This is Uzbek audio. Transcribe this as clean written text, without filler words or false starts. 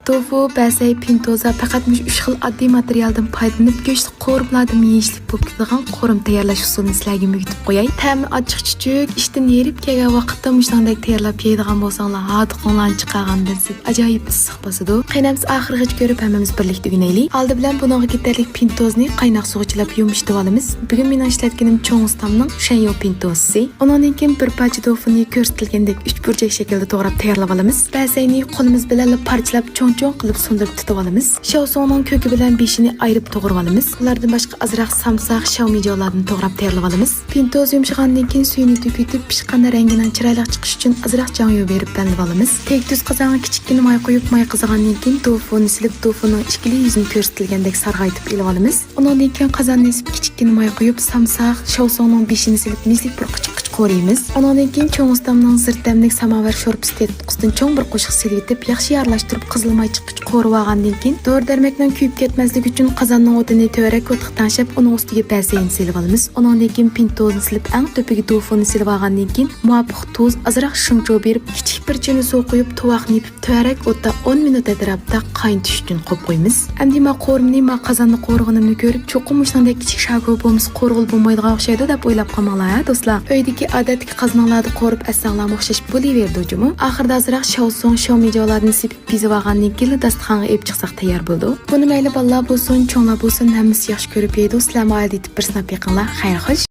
Tofu, bəsəy, pintoza faqat müş 3 xil oddiy materialdan foydalanıb go'shtli qo'riblardan yeyishlik bo'lib ketadigan qo'rim tayyorlash usulini sizlarga o'rgatib qo'yay. Ta'mi achchiq-chuchuk, ishdan yerib kelgan vaqtda mushundek tayyorlab yeydigan bo'lsanglar, hadiqonlarni chiqargandan siz ajoyib issiq bo'ladi. Qaynamiz oxirigacha ko'rib hammamiz birlikda o'ynaylik. Oldi bilan buningga ketarlik pintozni qaynoq suvga chilab yumshatib olamiz. Bugun men ishlatganim cho'ng ustamning shanyo pintozi. Undan keyin bir parcha tofuni ko'rsatilgandek 3 burchak shaklda to'g'rab tayyorlab olamiz. Bəsəyni qo'limiz bilan parchalab cho'ng-cho'ng qilib so'ndirib tutib olamiz. Shaosongning ko'ki bilan beshini ayirib to'g'rab olamiz. Ulardan boshqa azroq samsoq, shaumijolarni to'g'rab tayyorlab olamiz. Pintoz yumshagandan keyin suyini to'kitib, pishgan rangining chiroyli chiqishi uchun azroq jonyo berib bandib olamiz. Tektus qozonga kichikgina moy qo'yib, moy qizagandan keyin tofuni silib, tofuning ichki yuzini ko'rsatilgandek sarg'aytib ilib olamiz. Undan keyin qozonni silib, kichikgina moy qo'yib, samsoq, shaosongning beshini silib, mizlik bir qichiq qo'raymiz. Undan keyin cho'ng ustamning zirtamlik samovar sho'rpasi tetqusdan cho'ng bir qo'shiq silib etib, yaxshi aralashtirib qizilmay chiqib qo'rib olgandan keyin dor-darmakdan kuyib ketmasligi uchun qozonning o'tini to'rak o'tga tashib, uning ustiga bəsəyni silib olamiz. Undan keyin pintozni silib, eng to'piga tofuni silib olgandan keyin muvofiq tuz, azroq shuncho berib, kichik bir chini suv qo'yib, tovoqni yopib, to'rak o'tda 10 minut atrofida qaynatish uchun qo'yib qo'yamiz. Endi men qo'rimni, men qozonni qo'rg'inimni ko'rib, cho'qim shunday kichik shago bo'lmasa qo'rg'il bo'lmaydigan o'xshaydi deb o'ylab qolmanglar, do'stlar. Uydagi odatdagi qozonlarni qo'rib asanglar o'xshash bo'laverdi ujumi. Oxirida azroq shaosong, shaumijolarni sepib bezib olgandan keyin dasturxonga olib chiqsak tayyor bo'ldi. Buni mayli bolalar bo'lsin, cho'nglar bo'lsin, hammasi yaxshi ko'rib yeydi. Sizlar oilada bir sinab yiqinglar. Xayr xo'sh.